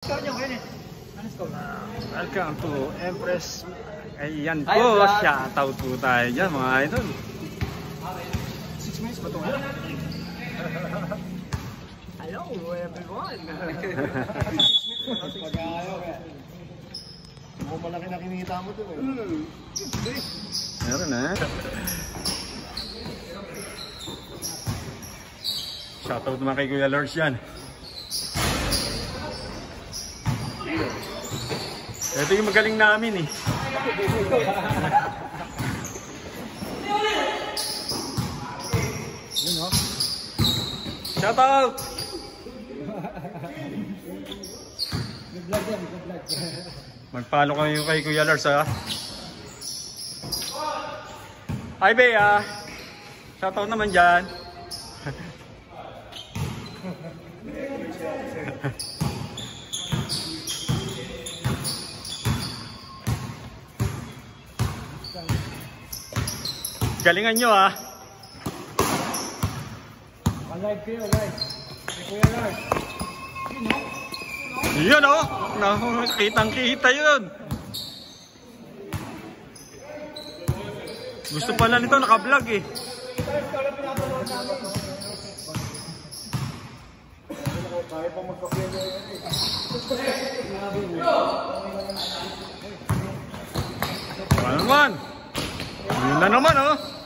Welcome to Empress. Ayan po, shoutout po tayo dyan mga idol. 6 minutes ba ito? Hello everyone. 6 minutes mo malaki na kinita mo ito eh. Meron na. Shoutout naman kay Kuya Lars yan. Ito yung magaling namin eh. Yun o. Shoutout! Mag-follow kayo kay Kuya Lars ha. Hi Bea! Shoutout naman dyan. Galingan nyo ha. Alive kayo, alive. Kuya Lars. Yun o. Kitang kita yun. Gusto pala nito naka-vlog eh. Kaya pa magka-vlog Ano naman? Yun na naman oh.